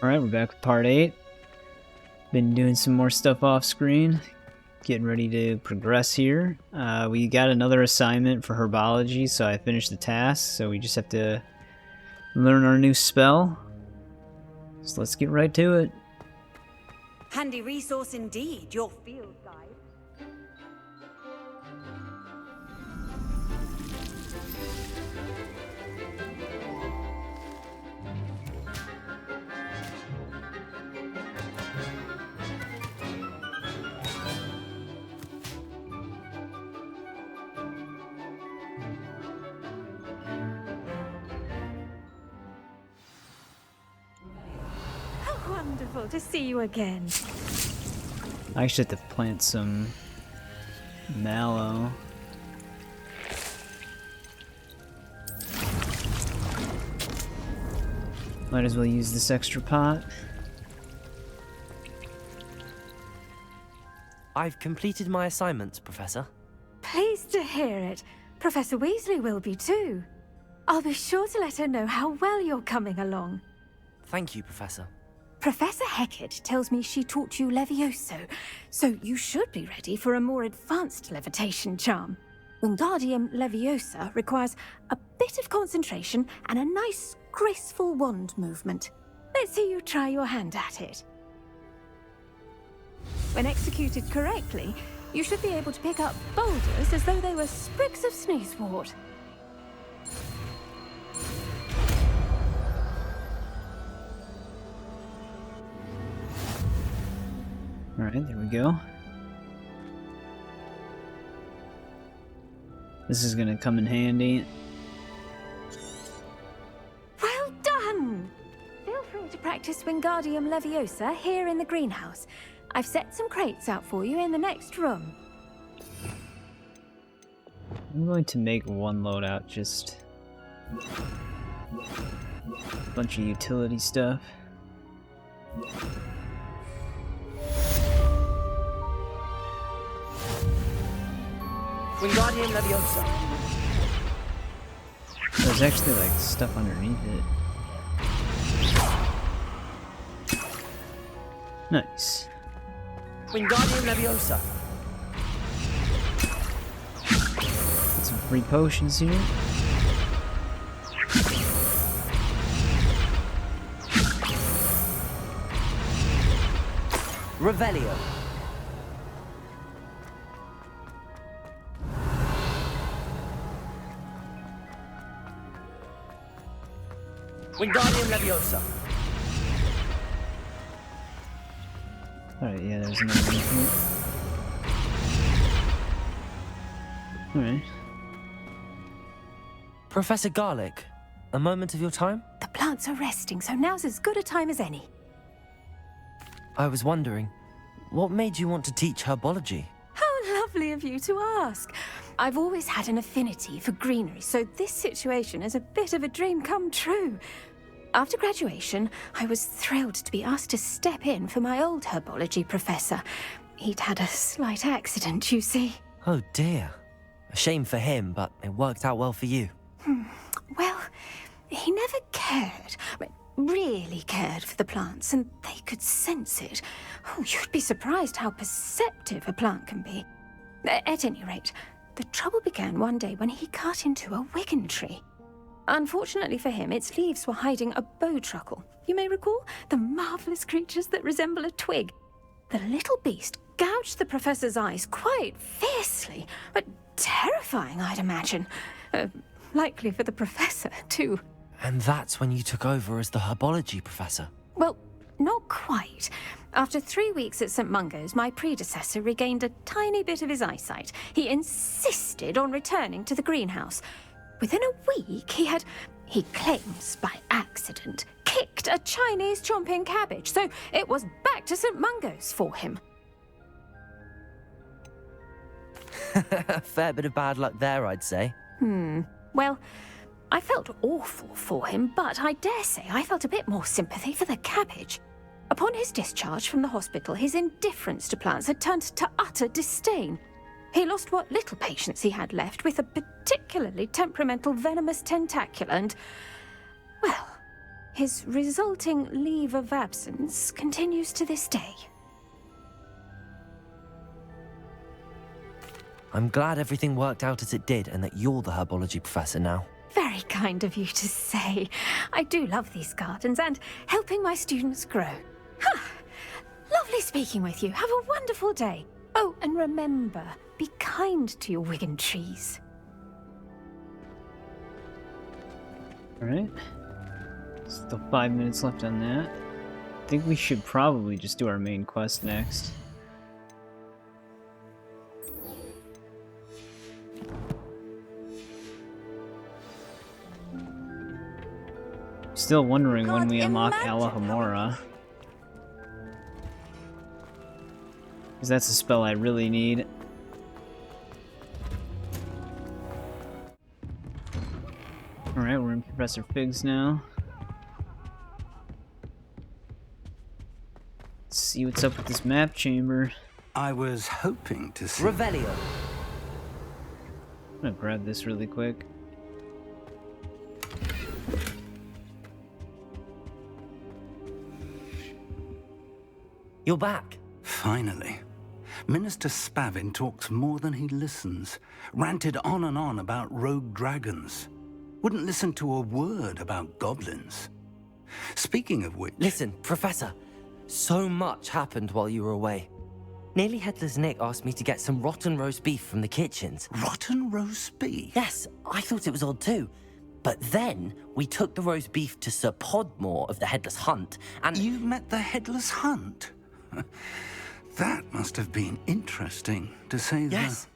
Alright, we're back with part 8. Been doing some more stuff off screen. Getting ready to progress here. We got another assignment for Herbology, so I finished the task, so we just have to learn our new spell. So let's get right to it. Handy resource indeed, your field guide. Wonderful to see you again. I actually have to plant some mallow. Might as well use this extra pot. I've completed my assignments, Professor. Pleased to hear it. Professor Weasley will be too. I'll be sure to let her know how well you're coming along. Thank you, Professor. Professor Hecat tells me she taught you Levioso, so you should be ready for a more advanced levitation charm. Wingardium Leviosa requires a bit of concentration and a nice, graceful wand movement. Let's see you try your hand at it. When executed correctly, you should be able to pick up boulders as though they were sprigs of sneezewort. Alright, there we go. This is gonna come in handy. Well done! Feel free to practice Wingardium Leviosa here in the greenhouse. I've set some crates out for you in the next room. I'm going to make one loadout, just a bunch of utility stuff. Wingardium Leviosa. There's actually like stuff underneath it. Nice. Wingardium Leviosa. Got some free potions here. Revelio. Wingardium Leviosa. Alright, yeah, there's another one here. Alright. Professor Garlic, a moment of your time? The plants are resting, so now's as good a time as any. I was wondering, what made you want to teach herbology? How lovely of you to ask. I've always had an affinity for greenery, so this situation is a bit of a dream come true. After graduation, I was thrilled to be asked to step in for my old herbology professor. He'd had a slight accident, you see. Oh dear. A shame for him, but it worked out well for you. Well, he never cared, really cared for the plants, and they could sense it. Oh, you'd be surprised how perceptive a plant can be. At any rate, the trouble began one day when he cut into a Wigan tree. Unfortunately for him, its leaves were hiding a bowtruckle. You may recall the marvellous creatures that resemble a twig. The little beast gouged the professor's eyes quite fiercely, but terrifying, I'd imagine. Likely for the professor, too. And that's when you took over as the herbology professor? Well, not quite. After 3 weeks at St. Mungo's, my predecessor regained a tiny bit of his eyesight. He insisted on returning to the greenhouse. Within a week, he claims by accident, kicked a Chinese chomping cabbage, so it was back to St. Mungo's for him. A fair bit of bad luck there, I'd say. Well, I felt awful for him, but I dare say I felt a bit more sympathy for the cabbage. Upon his discharge from the hospital, his indifference to plants had turned to utter disdain. He lost what little patience he had left with a particularly temperamental venomous tentacula and, well, His resulting leave of absence continues to this day. I'm glad everything worked out as it did and that you're the herbology professor now. Very kind of you to say. I do love these gardens and helping my students grow. Lovely speaking with you. Have a wonderful day. Oh, and remember, be kind to your Wigan trees. Alright. Still 5 minutes left on that. I think we should probably just do our main quest next. Still wondering when we unlock Alohomora. Because that's a spell I really need. Alright, we're in Professor Fig's now. Let's see what's up with this map chamber. I was hoping to see... Revelio. I'm gonna grab this really quick. You're back. Finally. Minister Spavin talks more than he listens. Ranted on and on about rogue dragons. Wouldn't listen to a word about goblins. Speaking of which... Listen, Professor. So much happened while you were away. Nearly Headless Nick asked me to get some rotten roast beef from the kitchens. Rotten roast beef? Yes, I thought it was odd too. But then we took the roast beef to Sir Podmore of the Headless Hunt, and... You met the Headless Hunt? That must have been interesting, to say the... Yes.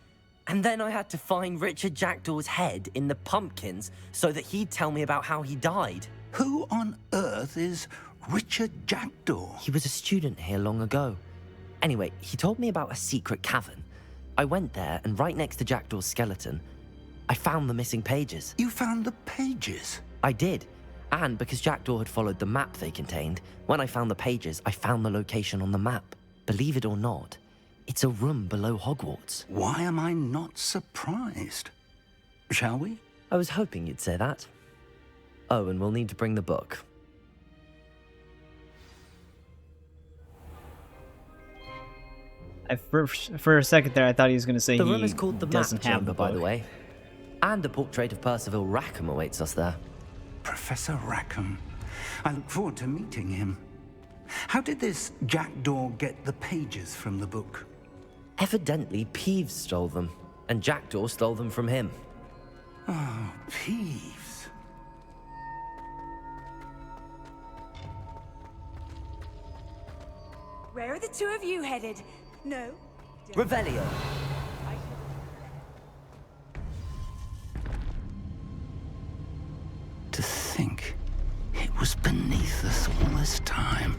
And then I had to find Richard Jackdaw's head in the pumpkins so that he'd tell me about how he died. Who on earth is Richard Jackdaw? He was a student here long ago. Anyway, he told me about a secret cavern. I went there, and right next to Jackdaw's skeleton, I found the missing pages. You found the pages? I did. And because Jackdaw had followed the map they contained, when I found the pages, I found the location on the map. Believe it or not, it's a room below Hogwarts. Why am I not surprised? Shall we? I was hoping you'd say that. Oh, and we'll need to bring the book. For a second there, I thought he was going to say The he room is called the Map doesn't have Chamber, the by book. the way. And a portrait of Percival Rackham awaits us there. Professor Rackham. I look forward to meeting him. How did this Jackdaw get the pages from the book? Evidently, Peeves stole them, and Jackdaw stole them from him. Oh, Peeves. Where are the two of you headed? No? Revelio. To think it was beneath us all this time.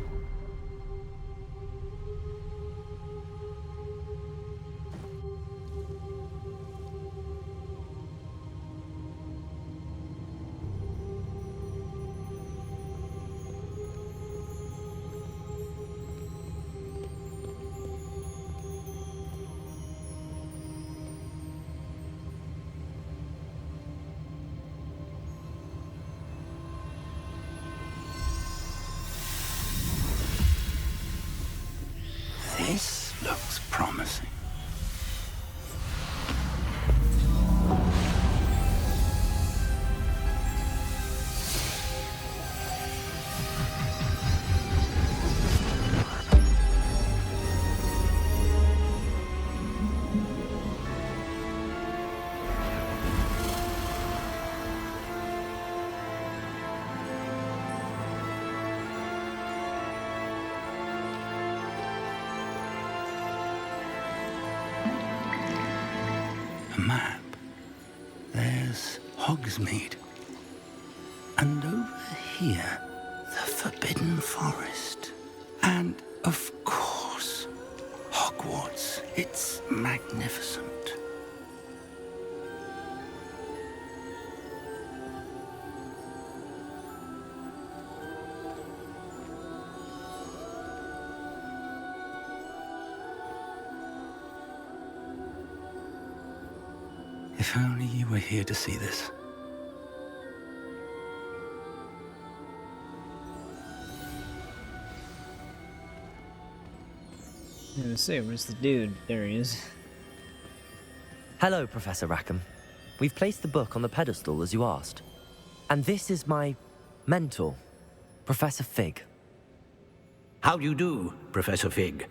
This looks promising. A map. There's Hogsmeade. And over here, the Forbidden Forest. And, of course, Hogwarts. It's magnificent. If only you were here to see this. I was gonna say, where's the dude? There he is. Hello, Professor Rackham. We've placed the book on the pedestal as you asked. And this is my mentor, Professor Fig. How do you do, Professor Fig?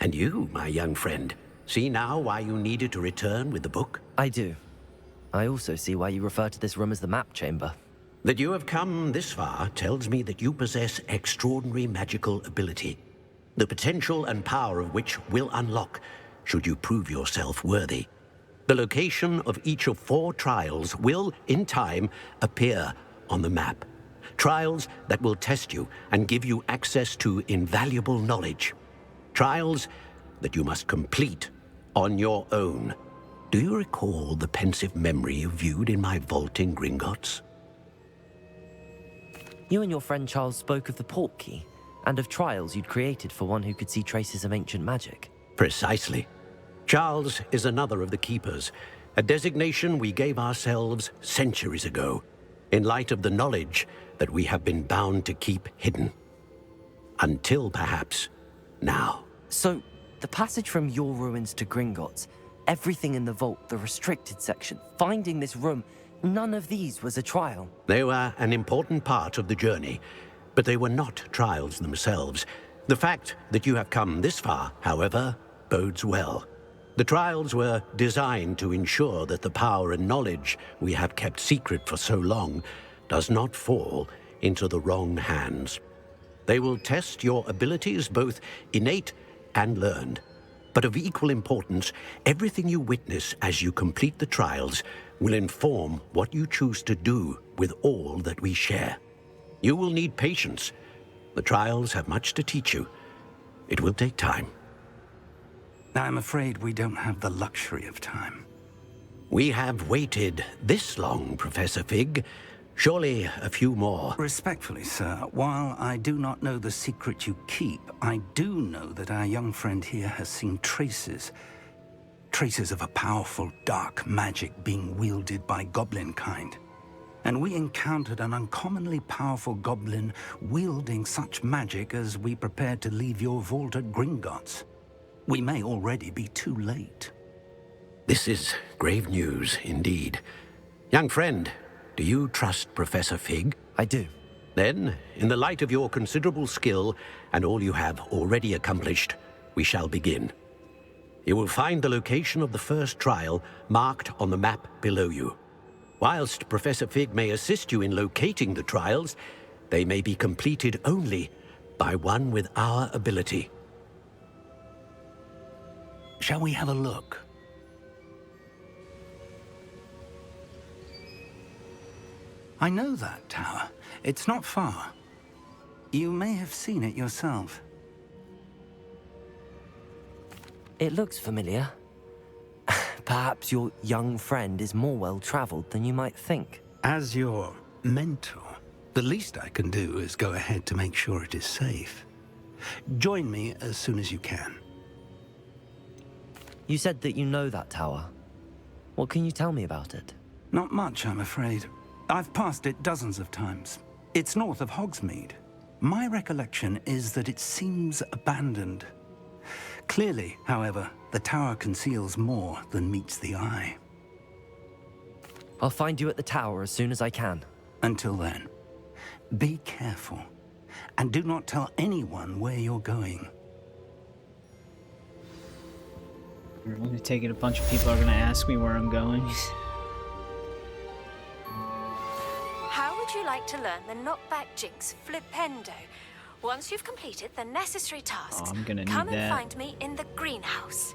And you, my young friend, see now why you needed to return with the book? I do. I also see why you refer to this room as the map chamber. That you have come this far tells me that you possess extraordinary magical ability, the potential and power of which will unlock should you prove yourself worthy. The location of each of 4 trials will, in time, appear on the map. Trials that will test you and give you access to invaluable knowledge. Trials that you must complete on your own. Do you recall the pensive memory you viewed in my vault in Gringotts? You and your friend Charles spoke of the port key, and of trials you'd created for one who could see traces of ancient magic. Precisely. Charles is another of the Keepers, a designation we gave ourselves centuries ago, in light of the knowledge that we have been bound to keep hidden. Until perhaps now. So, the passage from your ruins to Gringotts, everything in the vault, the restricted section, finding this room, none of these was a trial. They were an important part of the journey, but they were not trials themselves. The fact that you have come this far, however, bodes well. The trials were designed to ensure that the power and knowledge we have kept secret for so long does not fall into the wrong hands. They will test your abilities, both innate and learned. But of equal importance, everything you witness as you complete the trials will inform what you choose to do with all that we share. You will need patience. The trials have much to teach you. It will take time. I'm afraid we don't have the luxury of time. We have waited this long, Professor Fig. Surely a few more. Respectfully, sir, while I do not know the secret you keep, I do know that our young friend here has seen traces of a powerful dark magic being wielded by goblin kind. And we encountered an uncommonly powerful goblin wielding such magic as we prepared to leave your vault at Gringotts. We may already be too late. This is grave news indeed. Young friend, do you trust Professor Fig? I do. Then, in the light of your considerable skill and all you have already accomplished, we shall begin. You will find the location of the first trial marked on the map below you. Whilst Professor Fig may assist you in locating the trials, they may be completed only by one with our ability. Shall we have a look? I know that tower. It's not far. You may have seen it yourself. It looks familiar. Perhaps your young friend is more well-traveled than you might think. As your mentor, the least I can do is go ahead to make sure it is safe. Join me as soon as you can. You said that you know that tower. What can you tell me about it? Not much, I'm afraid. I've passed it dozens of times. It's north of Hogsmeade. My recollection is that it seems abandoned. Clearly, however, the tower conceals more than meets the eye. I'll find you at the tower as soon as I can. Until then, be careful, and do not tell anyone where you're going. I'm gonna take it. A bunch of people are gonna ask me where I'm going. How would you like to learn the knockback jinx Flipendo? Once you've completed the necessary tasks, I'm gonna come need and that. find me in the greenhouse.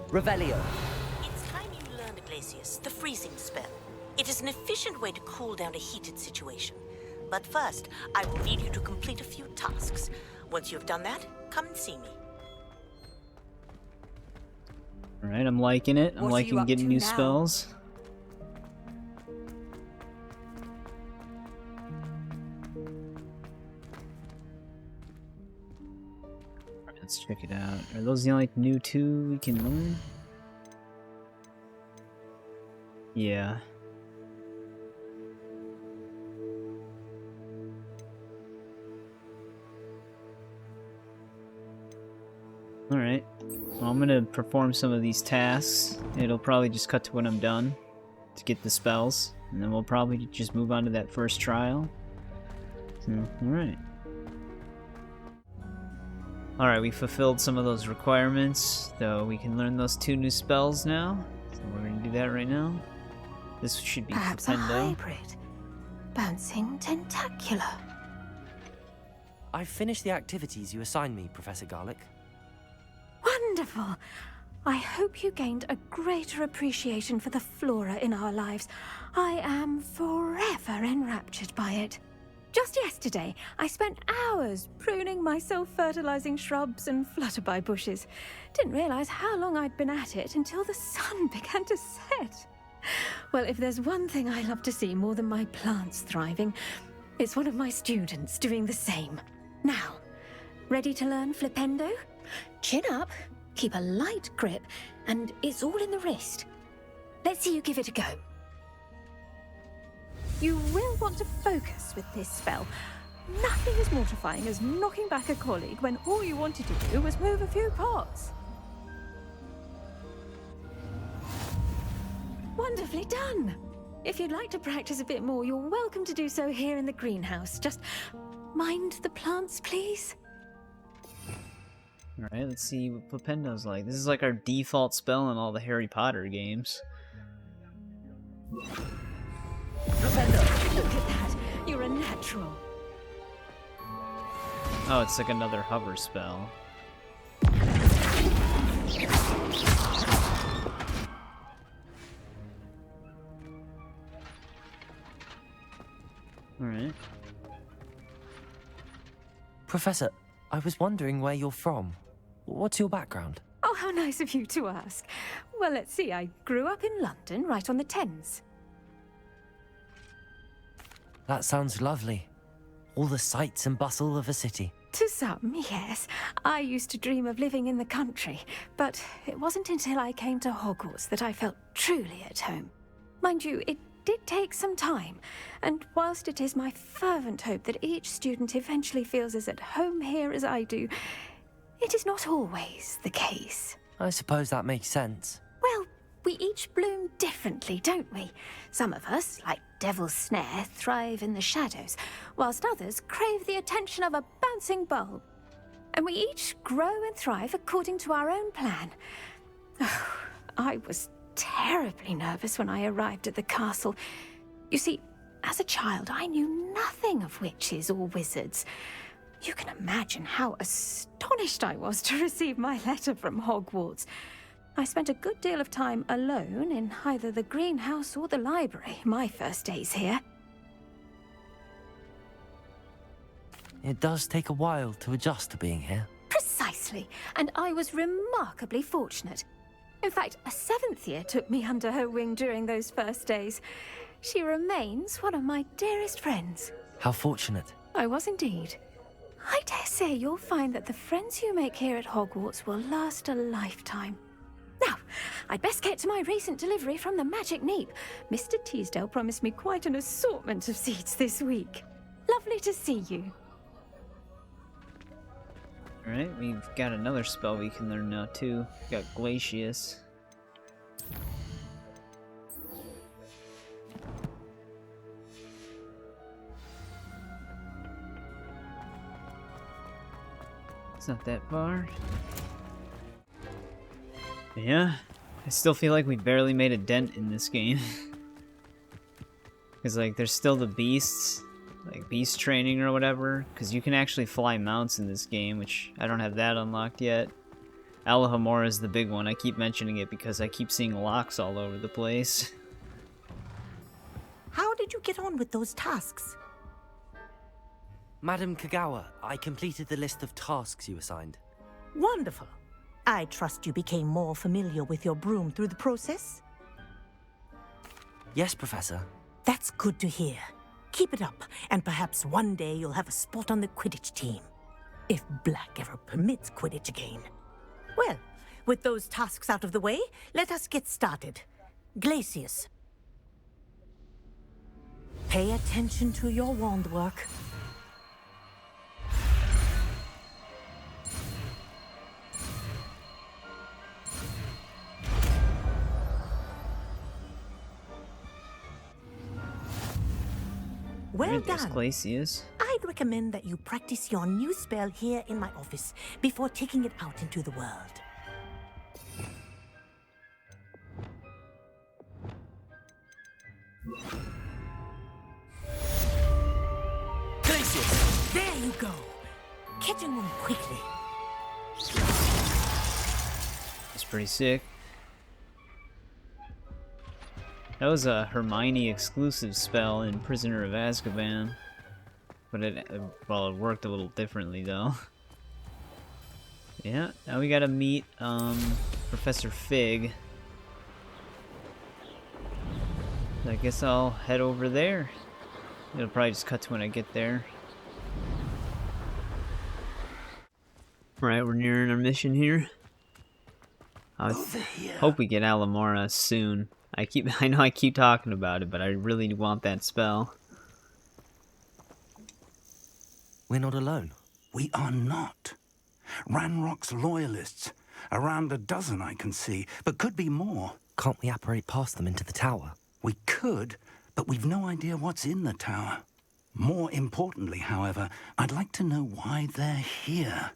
Revelio. It's time you learned, Glacius, the freezing spell. It is an efficient way to cool down a heated situation. But first, I will need you to complete a few tasks. Once you've done that, come and see me. Alright, I'm liking it. I'm What are you liking up getting to new now? spells. Alright, let's check it out. Are those the only new 2 we can learn? Yeah. Well, I'm gonna perform some of these tasks. It'll probably just cut to when I'm done to get the spells, and then we'll probably just move on to that first trial. Alright. Alright, we fulfilled some of those requirements, though we can learn those 2 new spells now. So we're gonna do that right now. This should be Perhaps a Flipendo. hybrid. Bouncing tentacular. I've finished the activities you assigned me, Professor Garlic. Wonderful! I hope you gained a greater appreciation for the flora in our lives. I am forever enraptured by it. Just yesterday, I spent hours pruning my self-fertilizing shrubs and flutterby bushes. Didn't realize how long I'd been at it until the sun began to set. Well, if there's one thing I love to see more than my plants thriving, it's one of my students doing the same. Now, ready to learn Flipendo? Chin up, keep a light grip, and it's all in the wrist. Let's see you give it a go. You will want to focus with this spell. Nothing as mortifying as knocking back a colleague when all you wanted to do was move a few pots. Wonderfully done! If you'd like to practice a bit more, you're welcome to do so here in the greenhouse. Just mind the plants, please. Alright, let's see what Flipendo's like. This is like our default spell in all the Harry Potter games. Flipendo, look at that! You're a natural. Oh, it's like another hover spell. Alright. Professor, I was wondering where you're from. What's your background? Oh, how nice of you to ask. Well, let's see. I grew up in London, right on the Thames. That sounds lovely. All the sights and bustle of a city. To some, yes. I used to dream of living in the country, but it wasn't until I came to Hogwarts that I felt truly at home. Mind you, it did take some time, and whilst it is my fervent hope that each student eventually feels as at home here as I do, it is not always the case. I suppose that makes sense. Well, we each bloom differently, don't we? Some of us, like Devil's Snare, thrive in the shadows, whilst others crave the attention of a bouncing bulb. And we each grow and thrive according to our own plan. Oh, I was terribly nervous when I arrived at the castle. You see, as a child, I knew nothing of witches or wizards. You can imagine how astonished I was to receive my letter from Hogwarts. I spent a good deal of time alone in either the greenhouse or the library my first days here. It does take a while to adjust to being here. Precisely, and I was remarkably fortunate. In fact, a 7th year took me under her wing during those first days. She remains one of my dearest friends. How fortunate. I was indeed. I dare say you'll find that the friends you make here at Hogwarts will last a lifetime. Now, I'd best get to my recent delivery from the Magic Neep. Mr. Teasdale promised me quite an assortment of seeds this week. Lovely to see you. Alright, we've got another spell we can learn now too. We've got Glacius. It's not that far. Yeah, I still feel like we barely made a dent in this game. Because, like, there's still the beasts, like beast training or whatever, because you can actually fly mounts in this game, which I don't have that unlocked yet. Alohomora is the big one. I keep mentioning it because I keep seeing locks all over the place. How did you get on with those tasks? Madam Kagawa, I completed the list of tasks you assigned. Wonderful. I trust you became more familiar with your broom through the process? Yes, Professor. That's good to hear. Keep it up, and perhaps one day you'll have a spot on the Quidditch team. If Black ever permits Quidditch again. Well, with those tasks out of the way, let us get started. Glacius. Pay attention to your wand work. Well Alright, there's done. Glacius. I'd recommend that you practice your new spell here in my office before taking it out into the world. Glacius! There you go. Catching them quickly. It's pretty sick. That was a Hermione exclusive spell in Prisoner of Azkaban. But it worked a little differently though. Yeah, now we gotta meet Professor Fig. I guess I'll head over there. It'll probably just cut to when I get there. Right, we're nearing our mission here. I hope we get Alohomora soon. I know I keep talking about it, but I really want that spell. We're not alone. We are not. Ranrock's loyalists. Around a dozen I can see, but could be more. Can't we apparate past them into the tower? We could, but we've no idea what's in the tower. More importantly, however, I'd like to know why they're here.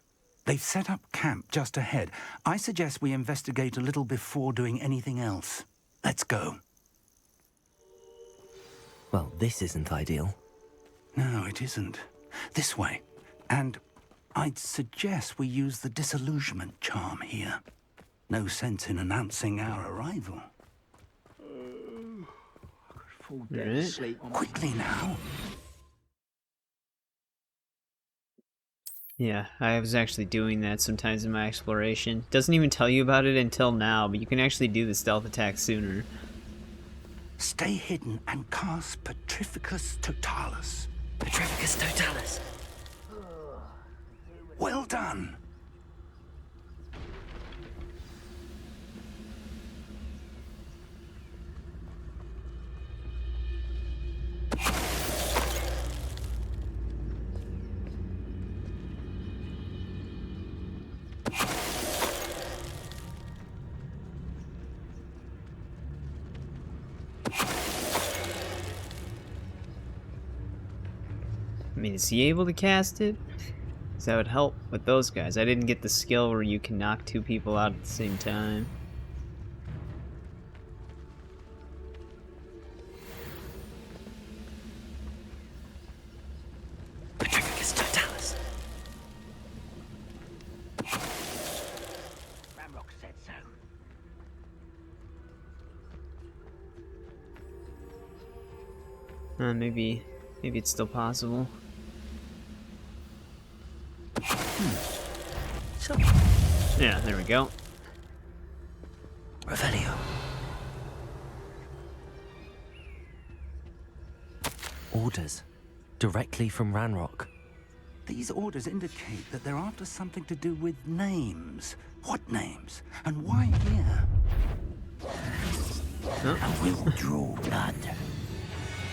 They've set up camp just ahead. I suggest we investigate a little before doing anything else. Let's go. Well, this isn't ideal. No, it isn't. This way. And I'd suggest we use the disillusionment charm here. No sense in announcing our arrival. Quickly now. Yeah, I was actually doing that sometimes in my exploration. Doesn't even tell you about it until now, but you can actually do the stealth attack sooner. Stay hidden and cast Petrificus Totalis. Petrificus Totalis. Well done. I mean, is he able to cast it? Because that would help with those guys. I didn't get the skill where you can knock two people out at the same time. Petrificus Totalis. Ranrock said so. Maybe it's still possible. So, Yeah, there we go. Revelio. Orders. Directly from Ranrock. These orders indicate that they're after something to do with names. What names? And why here? Oh, We'll draw blood.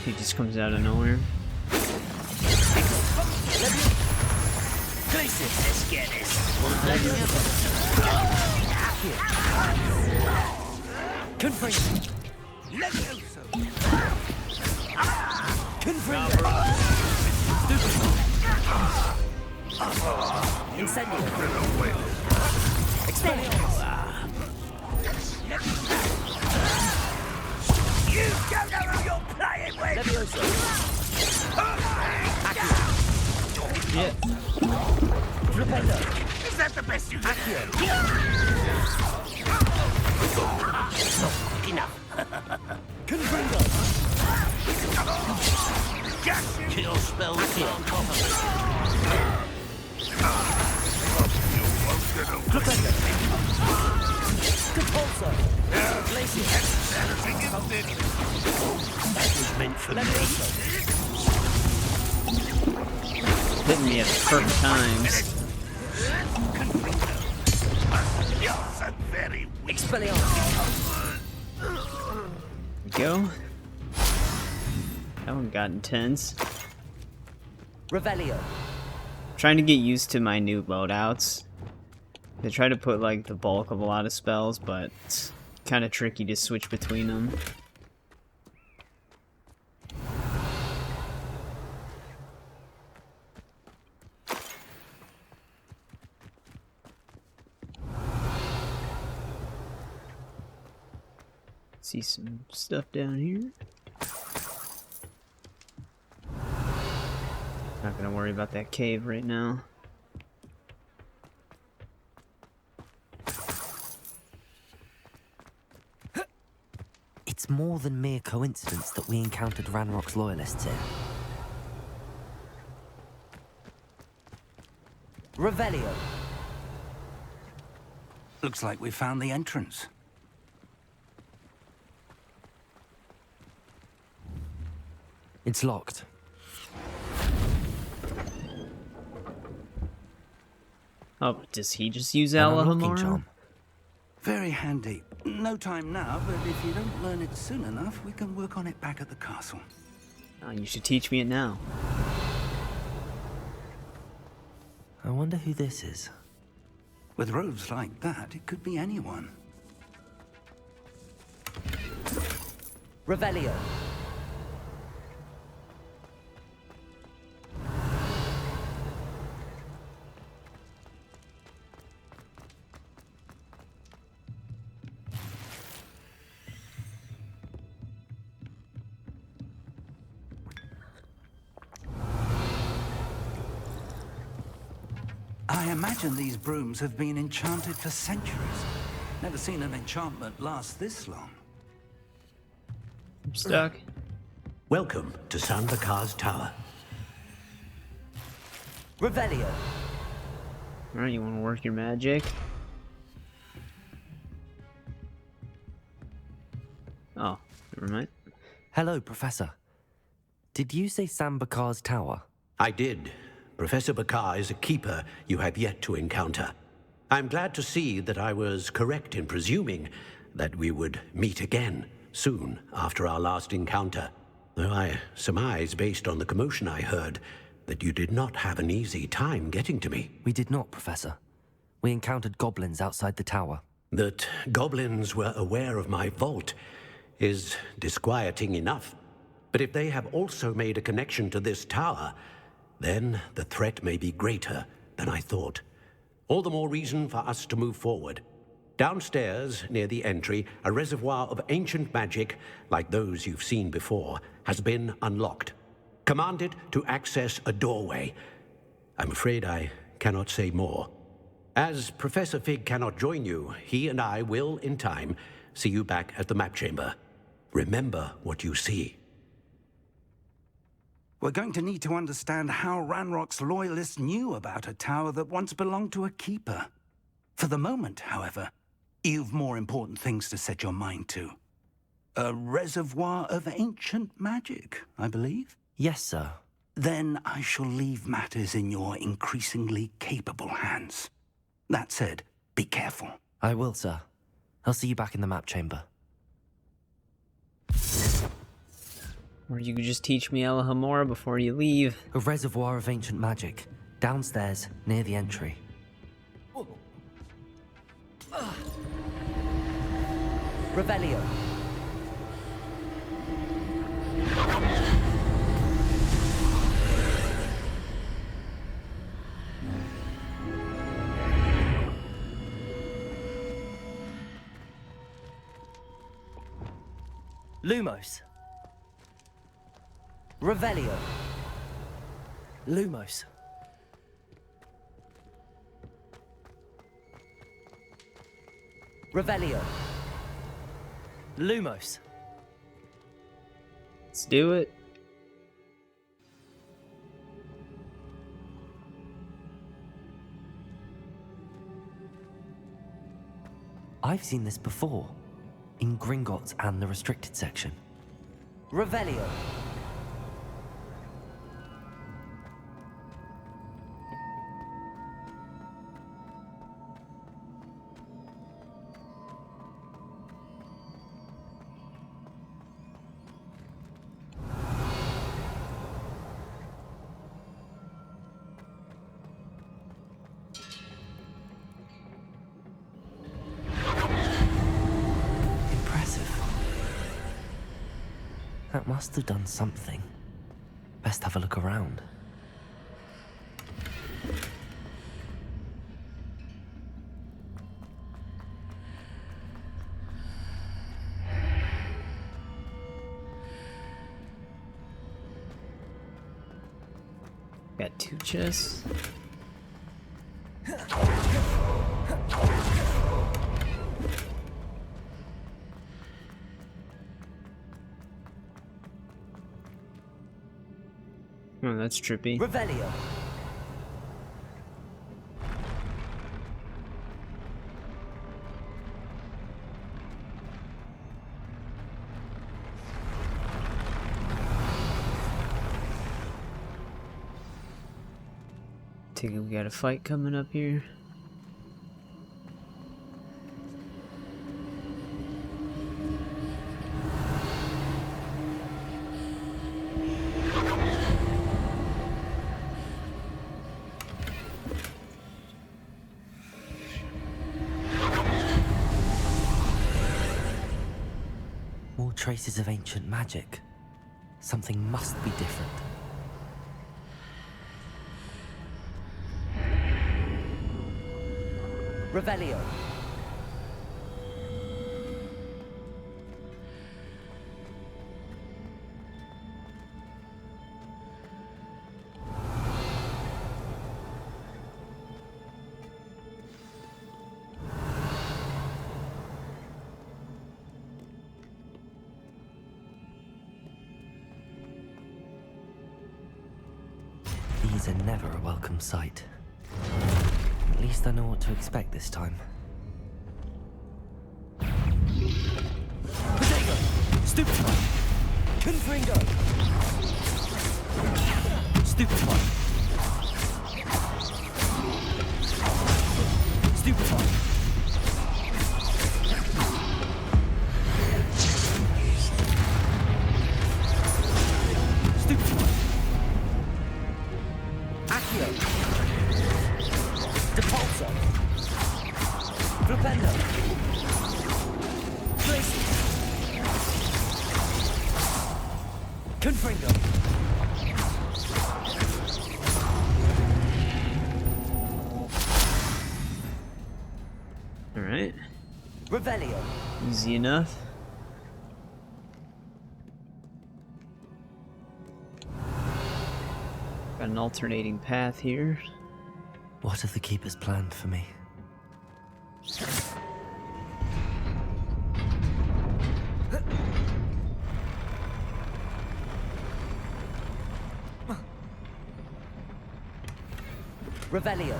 he just comes out of nowhere. Glacius! Let's get this. Confirm. Incendio. Expelliarmus. You don't know who you're playing with! Levioso. Yeah. Flipendo. Is that the best you can do? Enough. Confringo. Kill spell on top of it. Flipendo. Compulso. Glacius. That was meant for me. Levioso. Hitting me at the perfect times. You're so very weak. Expelliarmus. There we go. That one got intense. Revelio. Trying to get used to my new loadouts. They try to put like the bulk of a lot of spells, but it's kind of tricky to switch between them. See some stuff down here. Not gonna worry about that cave right now. It's more than mere coincidence that we encountered Ranrock's loyalists here. Revelio. Looks like we found the entrance. It's locked. Oh, does he just use An unlocking Alohomora? charm. Very handy. No time now, but if you don't learn it soon enough, we can work on it back at the castle. Oh, you should teach me it now. I wonder who this is. With robes like that, it could be anyone. Revelio. I imagine these brooms have been enchanted for centuries. Never seen an enchantment last this long. I'm stuck. Welcome to Sanvakar's Tower. Revelio. Alright, you want to work your magic? Oh, never mind. Hello, Professor. Did you say Sambakar's tower? I did. Professor Bakar is a keeper you have yet to encounter. I'm glad to see that I was correct in presuming that we would meet again soon after our last encounter. Though I surmise, based on the commotion I heard, that you did not have an easy time getting to me. We did not, Professor. We encountered goblins outside the tower. That goblins were aware of my vault is disquieting enough. But if they have also made a connection to this tower, then the threat may be greater than I thought. All the more reason for us to move forward. Downstairs, near the entry, a reservoir of ancient magic, like those you've seen before, has been unlocked. Command it to access a doorway. I'm afraid I cannot say more. As Professor Fig cannot join you, he and I will, in time, see you back at the map chamber. Remember what you see. We're going to need to understand how Ranrock's loyalists knew about a tower that once belonged to a keeper. For the moment, however, you've more important things to set your mind to. A reservoir of ancient magic, I believe? Yes, sir. Then I shall leave matters in your increasingly capable hands. That said, be careful. I will, sir. I'll see you back in the map chamber. Or you could just teach me Alohomora before you leave. A reservoir of ancient magic. Downstairs, near the entry. Revelio. Lumos. Revelio. Lumos. Revelio. Lumos. Let's do it. I've seen this before. In Gringotts and the restricted section. Revelio. That must have done something. Best have a look around. Got 2 chests. Oh, that's trippy. Revelio. Think we got a fight coming up here. More traces of ancient magic. Something must be different. Revelio. These are never a welcome sight. At least I know what to expect this time. Potato! Stupefy! Confringo! Stupefy! Stupefy! Stupefy! Accio! Depulso! Flipendo! Glacius! Confringo! Alright. Revelio! Easy enough. Got an alternating path here. What have the Keepers planned for me? Revelio.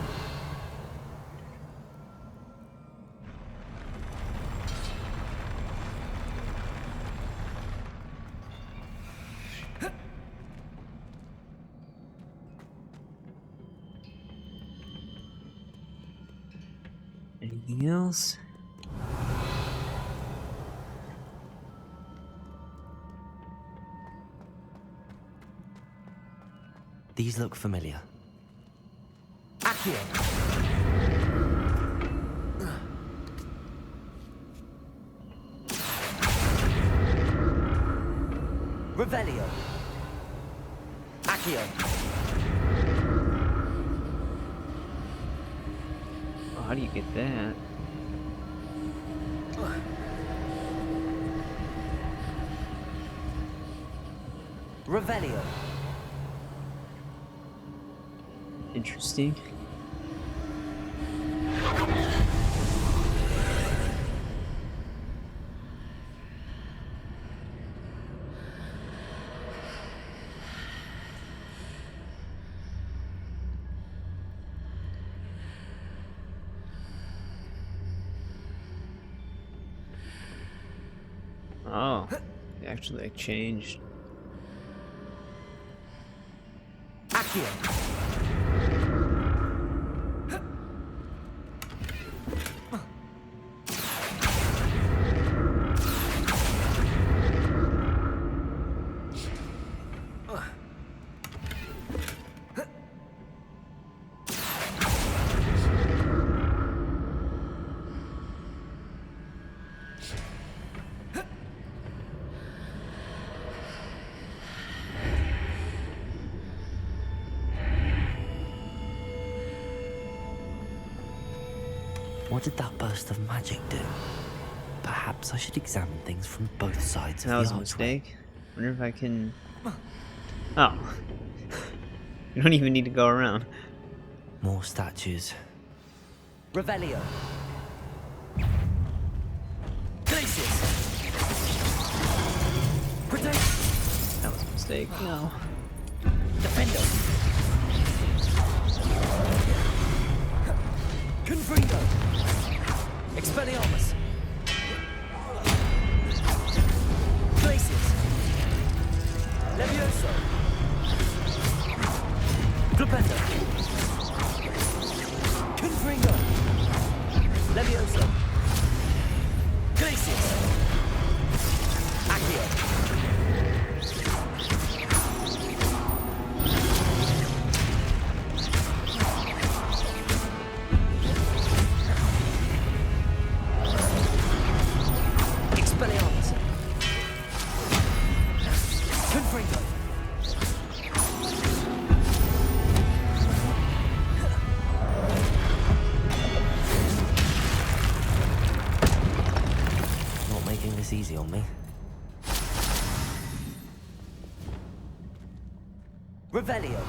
Anything else? These look familiar. Accio. Revelio. Accio. Oh, how do you get that? Revelio. Interesting. Oh, they actually like changed. Accio. What did that burst of magic do? Perhaps I should examine things from both sides of That the was a archway. mistake. Wonder if I can. Oh. You don't even need to go around. More statues. Revelio. Glacius. Protect. That was a mistake. No. Defendo. Confringo. Expelliarmus. Glacius. Levioso. Flipendo. Confringo. Levioso. Glacius. Accio. Expelliarmus. Confringo. Not making this easy on me. Revelio.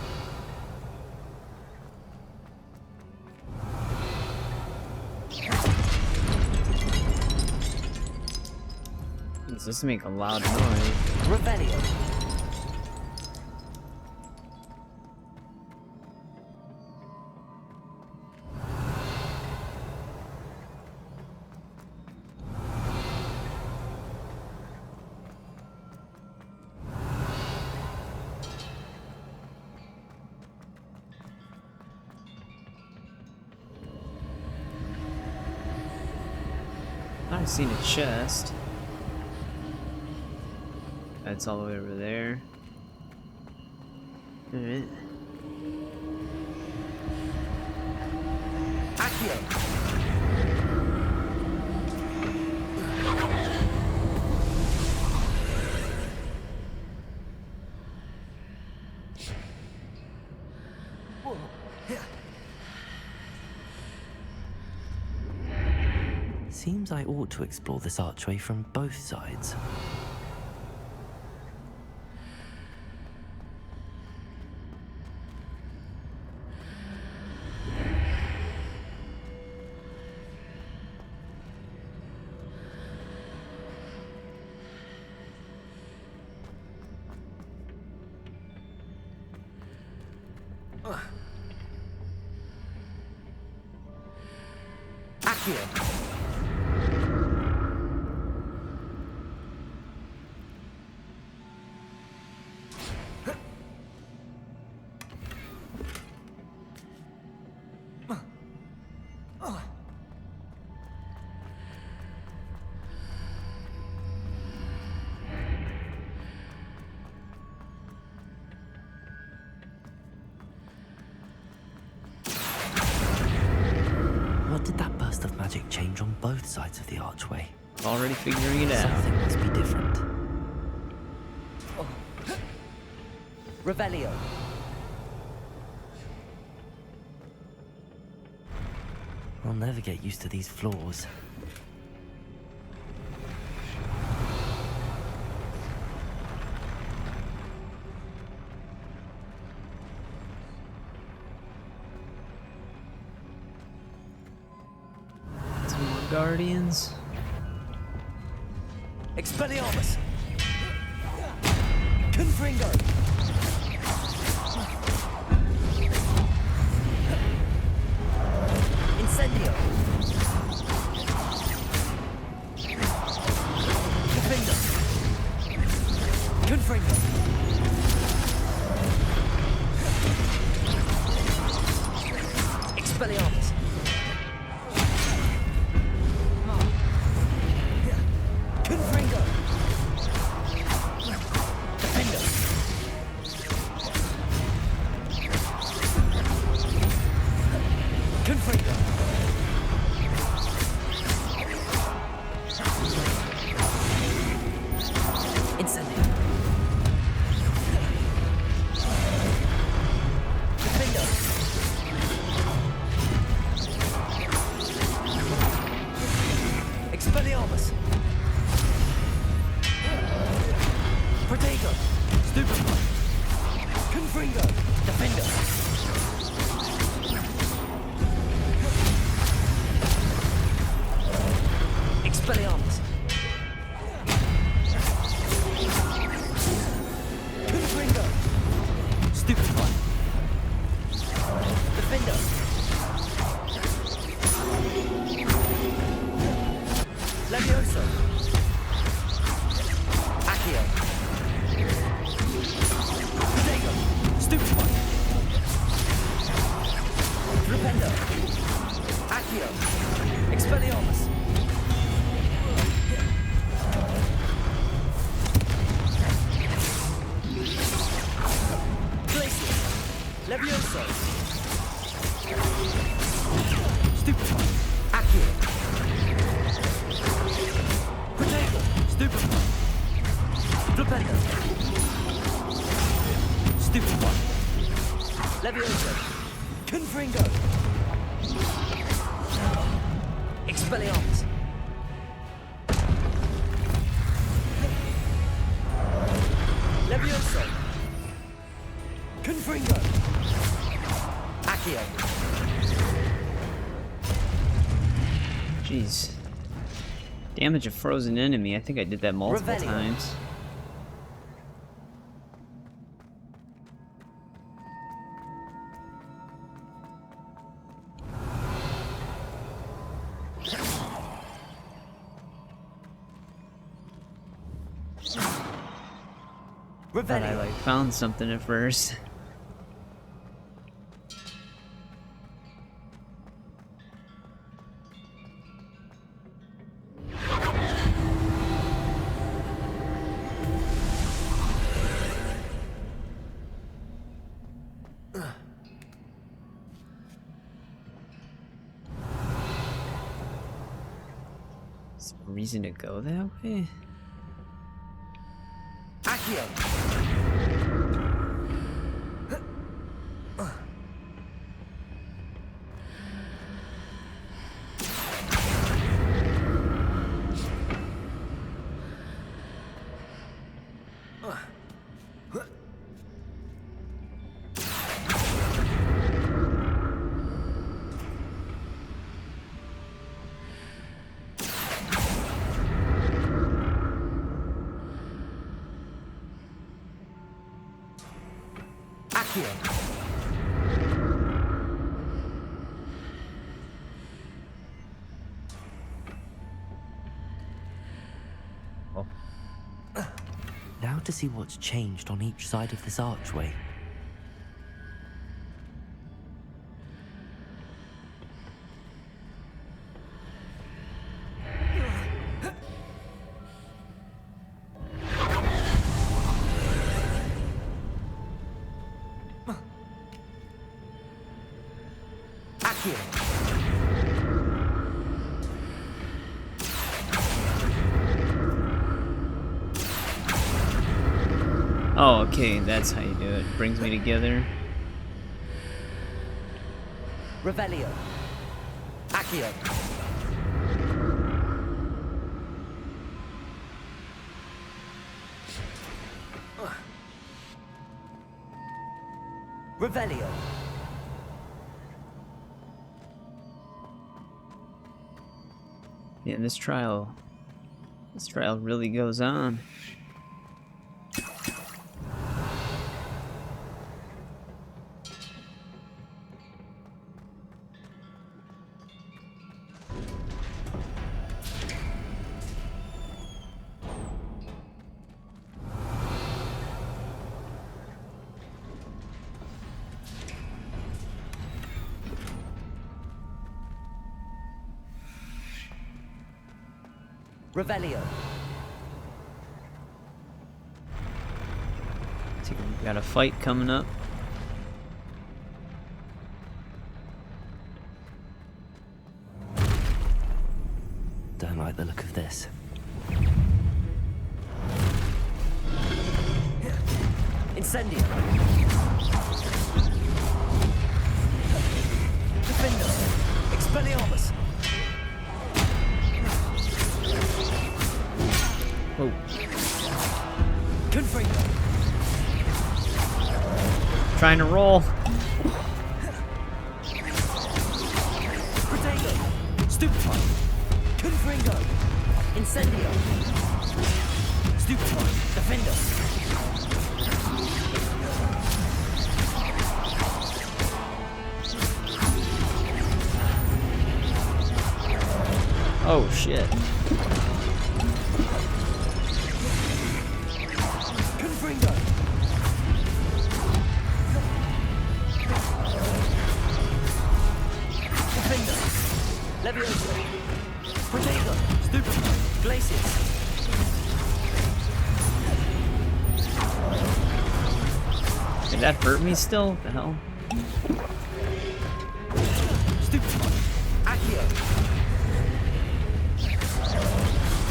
Does this make a loud noise? Revelio. I've seen a chest. That's all the way over there. Alright. Accio. Seems I ought to explore this archway from both sides. Accio. What did that burst of magic change on both sides of the archway? Already figuring it out. Something must be different. Revelio. I'll never get used to these floors. Some more guardians. Expelliarmus. Confringo. Incendio. Defendo. Confringo. Expelliarmus. Confringo. Defendo. Confringo. Incendio. Defendo. Expelliarmus. Caretaker. Stupefy. Confringo! Defender! Expelliarmus! Confringo! Stupefy! Defender! Levioso! Accio! Caretaker! Stupefy! Flipendo! Accio! Expelliarmus! Glacius! Levioso! Stupefy! Accio! Caretaker! Stupefy! Flipendo! Stupefy! Levioso! Confringo! Expelliarmus! Levioso! Confringo! Accio! Jeez. Damage a frozen enemy. I think I did that multiple Revelio. times. Thought I Revelio! like found something at first. Is there a reason to go that way? Accio! Accio! Oh. Now to see what's changed on each side of this archway. Accio! Oh, okay, that's how you do it. Brings me together. Revelio. Accio. Revelio. Yeah, this trial really goes on. Revelio. We got a fight coming up. Don't like the look of this. Incendio. Defender. Expelliarmus. Oh. Confringo. trying to roll. Caretaker. Stupefy. Confringo. Incendio. Stupefy. Defender. Oh shit. Confringo. Defender. Leviosa. Protego. Stupefy. Glacius. Did that hurt me still? What the hell? Stupefy. Accio.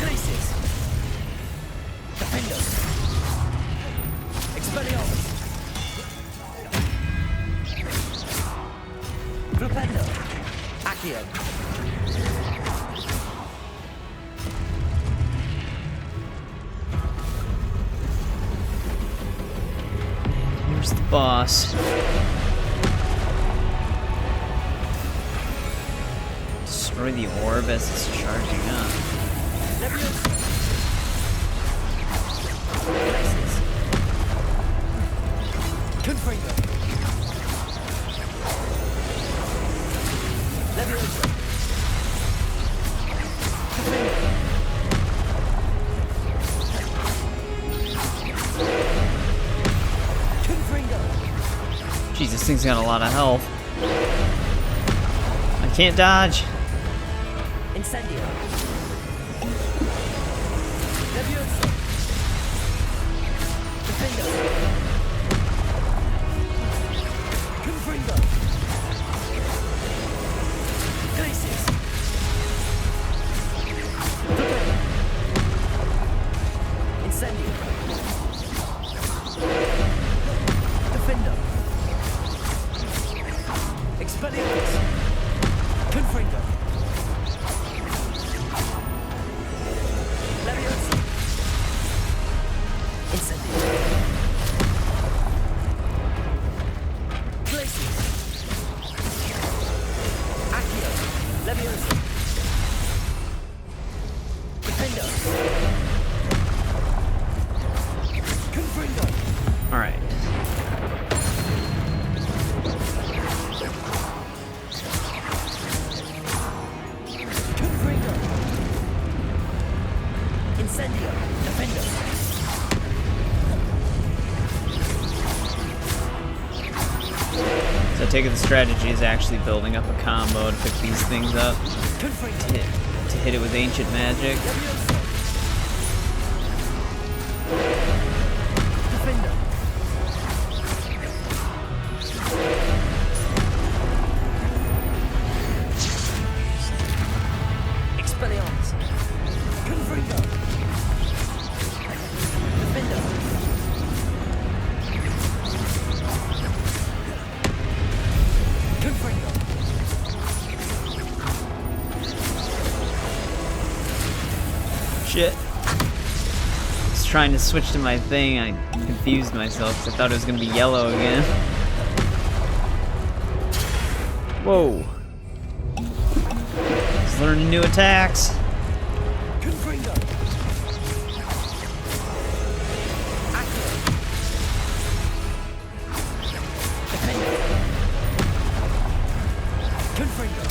Glacius. Defender. Expelliarmus. Flipendo. Accio. Here's the boss. Destroy the orb as it's charging up. Leviosa. Glacius. Confringo. Leviosa. Confringo. Confringo. Jeez, this thing's got a lot of health. I can't dodge. Incendio. Leviosa. Defender. Confringo. Glacius. Flipendo. Incendio. Defender. Expelliarmus. Confringo. Leviosa. Incendio. Glacius. Accio. Leviosa. Defender. Confringo. Alright. Confringo. Incendio. Defender. So I take it the strategy is actually building up a combo to pick these things up. Confringo. To hit it with ancient magic. Leviosa. Defender. Expelliarmus. Confringo. Defender. Confringo. Shit. I was trying to switch to my thing, I confused myself because I thought it was gonna be yellow again. Whoa. Just learning new attacks. Confringo. Accio. Defender. Confringo.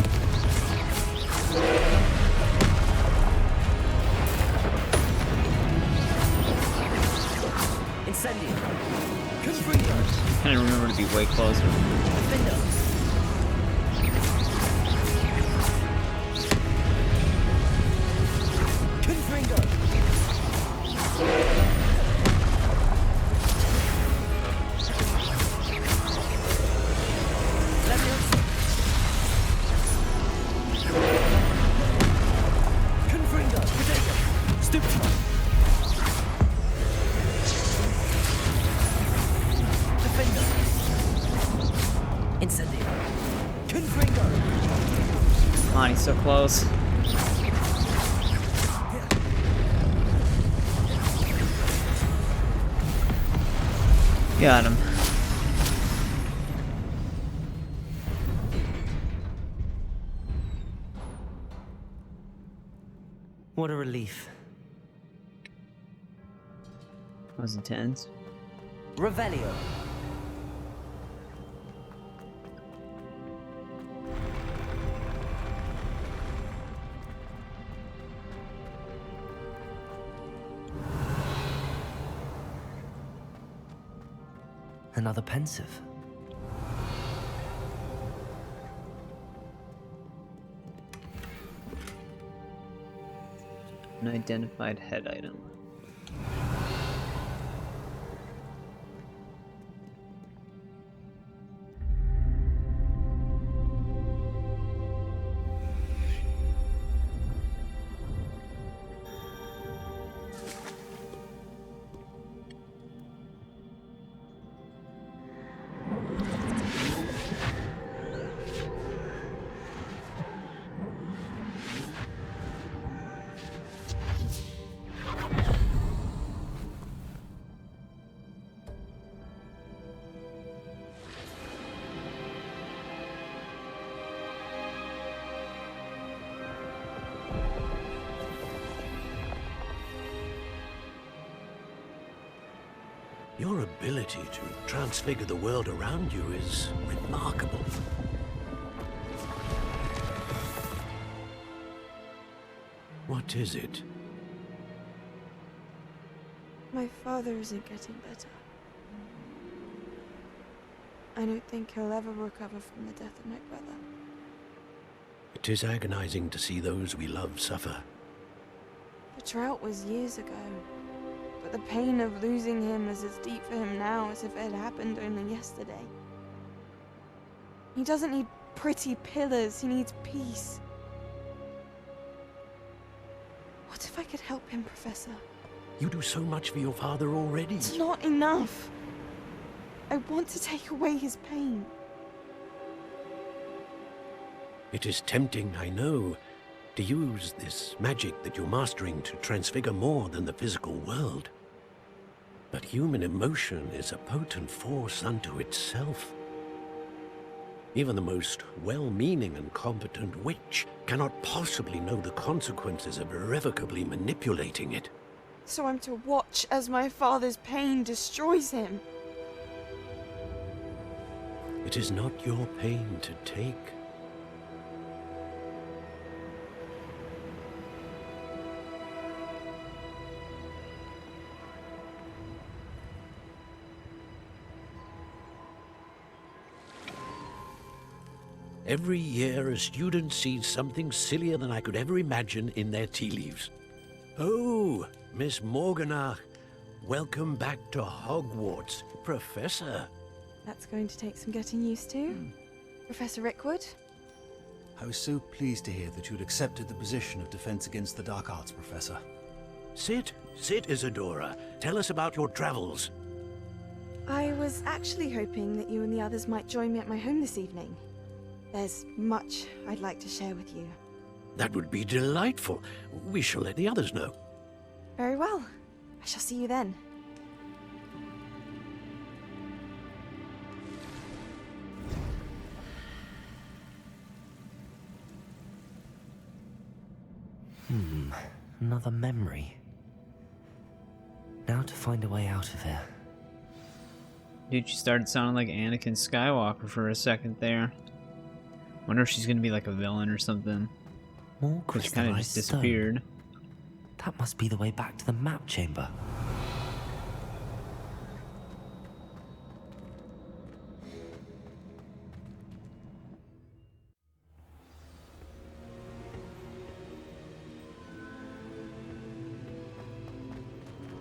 Incendio. Confringo. Kind of remember to be way closer. Defender. Confringo. Leviosa. Confringo. Protego. Stupefy. Defender. Incendio. Confringo. Come on, he's so close. Got him. What a relief. That was intense. Revelio. Another pensive. Unidentified head item. Your ability to transfigure the world around you is remarkable. What is it? My father isn't getting better. I don't think he'll ever recover from the death of my brother. It is agonizing to see those we love suffer. The drought was years ago, but the pain of losing him is as deep for him now as if it had happened only yesterday. He doesn't need pretty pillars, he needs peace. What if I could help him, Professor? You do so much for your father already. It's not enough. I want to take away his pain. It is tempting, I know, to use this magic that you're mastering to transfigure more than the physical world. But human emotion is a potent force unto itself. Even the most well-meaning and competent witch cannot possibly know the consequences of irrevocably manipulating it. So I'm to watch as my father's pain destroys him. It is not your pain to take. Every year, a student sees something sillier than I could ever imagine in their tea leaves. Oh, Miss Morganach, welcome back to Hogwarts, Professor. That's going to take some getting used to. Professor Rickwood? I was so pleased to hear that you'd accepted the position of Defense Against the Dark Arts, Professor. Sit, Isadora. Tell us about your travels. I was actually hoping that you and the others might join me at my home this evening. There's much I'd like to share with you. That would be delightful. We shall let the others know. Very well. I shall see you then. Another memory. Now to find a way out of here. Dude, she started sounding like Anakin Skywalker for a second there. Wonder if she's gonna be like a villain or something. More Which kind of just crystallized stone. disappeared. That must be the way back to the map chamber.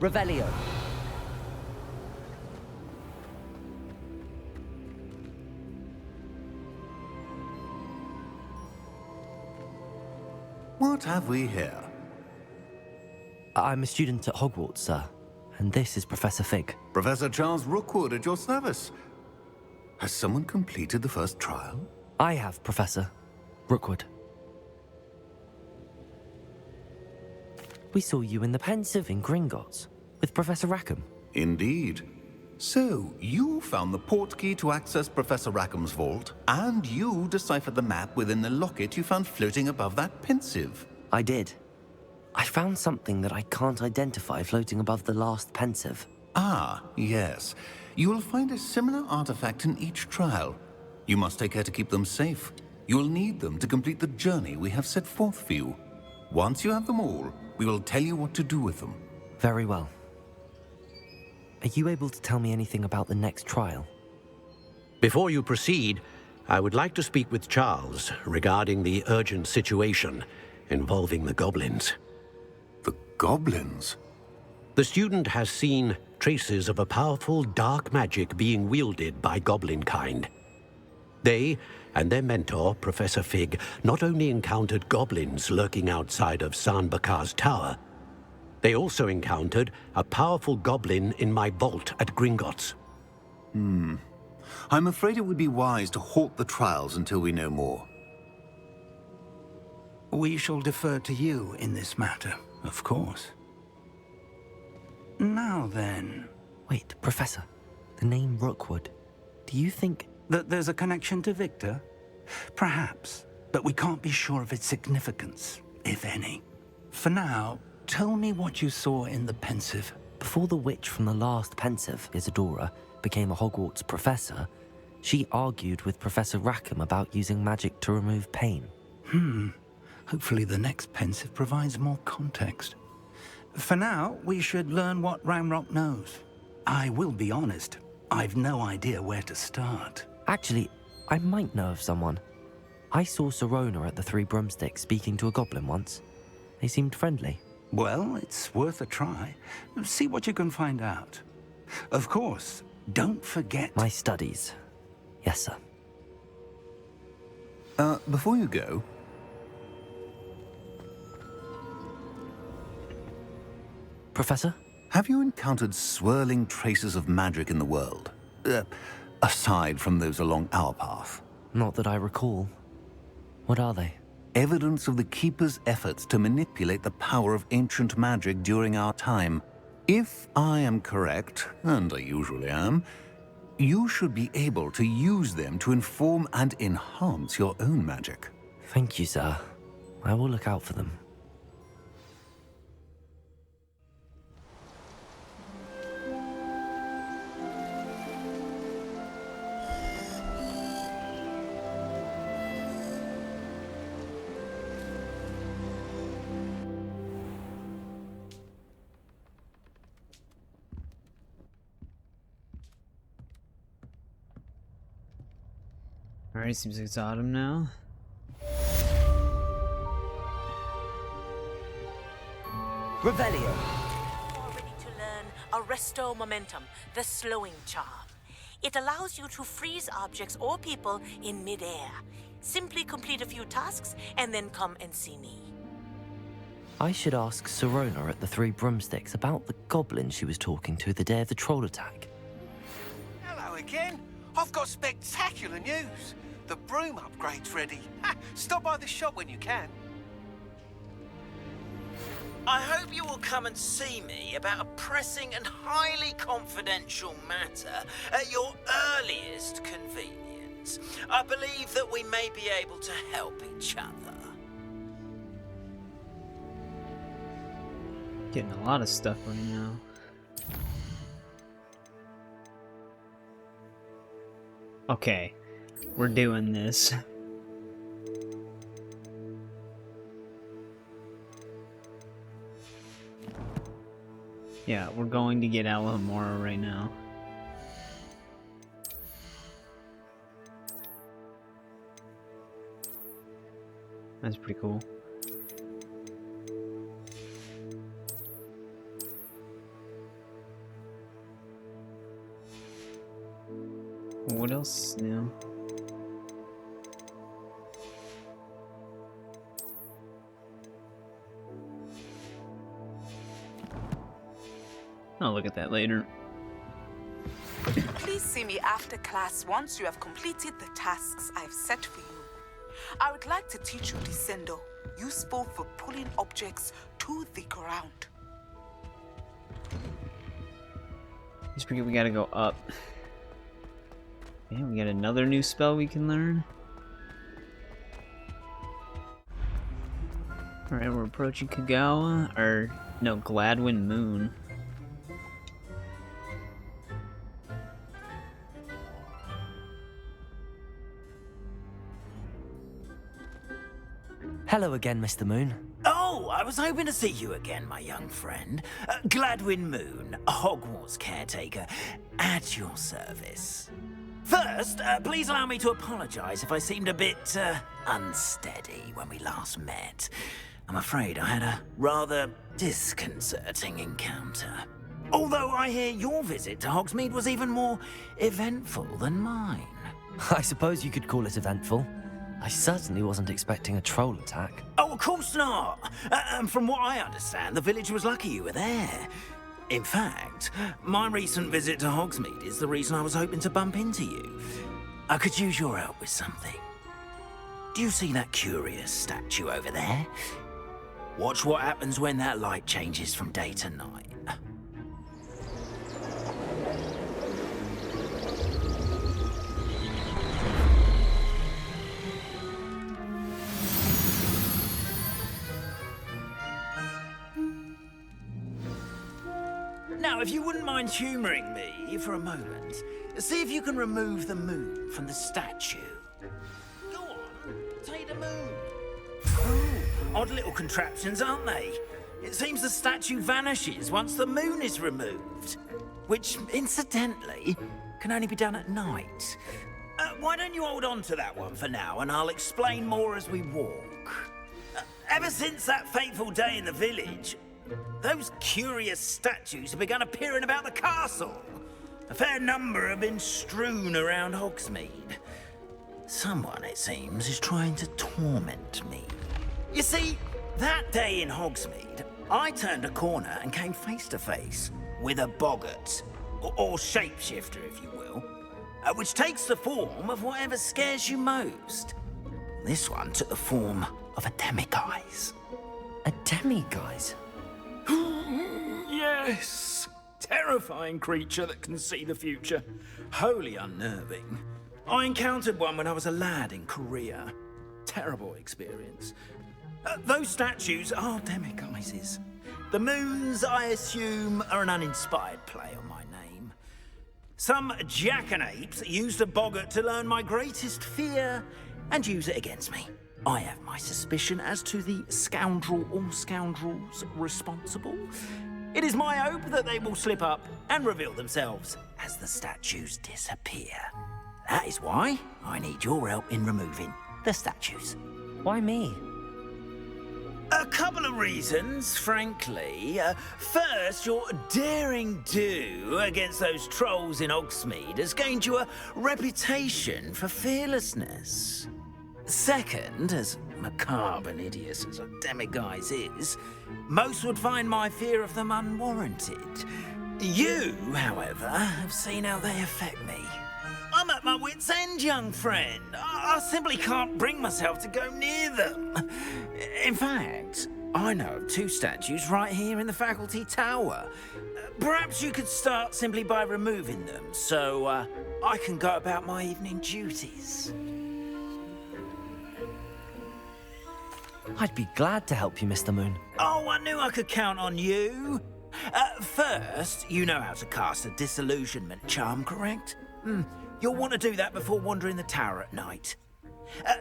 Revelio. What have we here? I'm a student at Hogwarts, sir. And this is Professor Fig. Professor Charles Rookwood at your service. Has someone completed the first trial? I have, Professor Rookwood. We saw you in the Pensive in Gringotts with Professor Rackham. Indeed. So, you found the portkey to access Professor Rackham's vault, and you deciphered the map within the locket you found floating above that Pensive. I did. I found something that I can't identify floating above the last pensive. Ah, yes. You will find a similar artifact in each trial. You must take care to keep them safe. You will need them to complete the journey we have set forth for you. Once you have them all, we will tell you what to do with them. Very well. Are you able to tell me anything about the next trial? Before you proceed, I would like to speak with Charles regarding the urgent situation involving the goblins. The goblins? The student has seen traces of a powerful dark magic being wielded by goblin kind. They and their mentor, Professor Fig, not only encountered goblins lurking outside of Sanbakar's tower, they also encountered a powerful goblin in my vault at Gringotts. I'm afraid it would be wise to halt the trials until we know more. We shall defer to you in this matter, of course. Now then... Wait, Professor. The name Rookwood. Do you think... that there's a connection to Victor? Perhaps, but we can't be sure of its significance, if any. For now, tell me what you saw in the pensive. Before the witch from the last pensive, Isadora, became a Hogwarts professor, she argued with Professor Rackham about using magic to remove pain. Hopefully the next pensive provides more context. For now, we should learn what Ramrock knows. I will be honest, I've no idea where to start. Actually, I might know of someone. I saw Sirona at the Three Broomsticks speaking to a goblin once. They seemed friendly. Well, it's worth a try. See what you can find out. Of course, don't forget... My studies. Yes, sir. Before you go... Professor? Have you encountered swirling traces of magic in the world? Aside from those along our path? Not that I recall. What are they? Evidence of the Keeper's efforts to manipulate the power of ancient magic during our time. If I am correct, and I usually am, you should be able to use them to inform and enhance your own magic. Thank you, sir. I will look out for them. Alright, seems like it's autumn now. Revelio. You are ready to learn Arresto Momentum, the slowing charm. It allows you to freeze objects or people in midair. Simply complete a few tasks and then come and see me. I should ask Sirona at the Three Broomsticks about the goblin she was talking to the day of the troll attack. Hello again. I've got spectacular news. The broom upgrade's ready. Stop by the shop when you can. I hope you will come and see me about a pressing and highly confidential matter at your earliest convenience. I believe that we may be able to help each other. Getting a lot of stuff right now. Okay, we're doing this. Yeah, we're going to get Alohomora right now. That's pretty cool. What else is new? I'll look at that later. Please see me after class once you have completed the tasks I've set for you. I would like to teach you Descendo, useful for pulling objects to the ground. Just forget we gotta go up. Yeah, we got another new spell we can learn. Alright, we're approaching Kagawa, or no, Gladwin Moon. Hello again, Mr. Moon. Oh, I was hoping to see you again, my young friend. Gladwin Moon, Hogwarts Caretaker, at your service. First, please allow me to apologize if I seemed a bit unsteady when we last met. I'm afraid I had a rather disconcerting encounter. Although I hear your visit to Hogsmeade was even more eventful than mine. I suppose you could call it eventful. I certainly wasn't expecting a troll attack. Oh, of course not. And from what I understand, the village was lucky you were there. In fact, my recent visit to Hogsmeade is the reason I was hoping to bump into you. I could use your help with something. Do you see that curious statue over there? Watch what happens when that light changes from day to night. Now, if you wouldn't mind humouring me for a moment, see if you can remove the moon from the statue. Go on, take the moon. Oh, odd little contraptions, aren't they? It seems the statue vanishes once the moon is removed, which, incidentally, can only be done at night. Why don't you hold on to that one for now, and I'll explain more as we walk. Ever since that fateful day in the village, those curious statues have begun appearing about the castle. A fair number have been strewn around Hogsmeade. Someone, it seems, is trying to torment me. You see, that day in Hogsmeade, I turned a corner and came face to face with a boggart, or shapeshifter, if you will, which takes the form of whatever scares you most. This one took the form of a demiguise. A demiguise? Yes! Terrifying creature that can see the future. Wholly unnerving. I encountered one when I was a lad in Korea. Terrible experience. Those statues are demiguises. The moons, I assume, are an uninspired play on my name. Some jackanapes used a boggart to learn my greatest fear and use it against me. I have my suspicion as to the scoundrel or scoundrels responsible. It is my hope that they will slip up and reveal themselves as the statues disappear. That is why I need your help in removing the statues. Why me? A couple of reasons, frankly. First, your daring do against those trolls in Hogsmeade has gained you a reputation for fearlessness. Second, as macabre and hideous as a demiguise is, most would find my fear of them unwarranted. You, however, have seen how they affect me. I'm at my wit's end, young friend. I simply can't bring myself to go near them. In fact, I know of two statues right here in the faculty tower. Perhaps you could start simply by removing them, so I can go about my evening duties. I'd be glad to help you, Mr. Moon. Oh, I knew I could count on you. First, you know how to cast a disillusionment charm, correct? You'll want to do that before wandering the tower at night.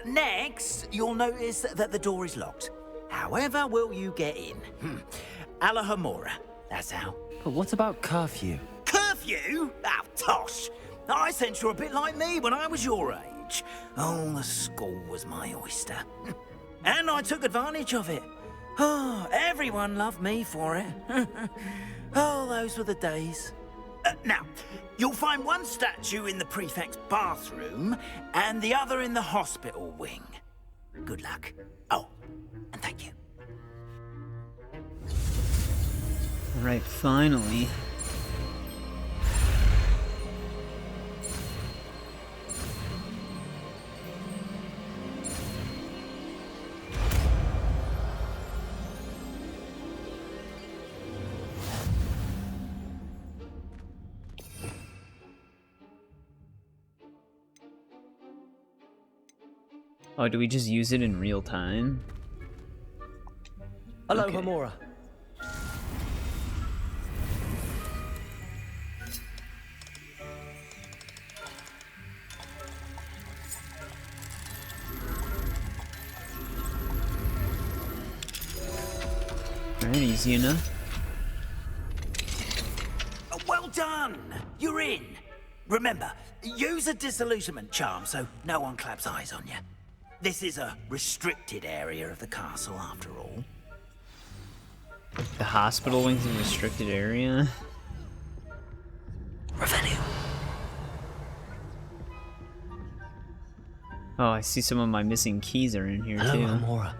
Next, you'll notice that the door is locked. However will you get in? Alohomora, that's how. But what about curfew? Curfew? Oh, tosh. I sense you're a bit like me when I was your age. Oh, the school was my oyster. And I took advantage of it. Oh, everyone loved me for it. Oh, those were the days. Now, you'll find one statue in the prefect's bathroom and the other in the hospital wing. Good luck. Oh, and thank you. Alright, finally. Oh, do we just use it in real time? Alohomora. Alright, easy enough. Well done! You're in. Remember, use a disillusionment charm so no one claps eyes on you. This is a restricted area of the castle, after all. The hospital wing's a restricted area. Revelio. Oh, I see some of my missing keys are in here too. Alohomora.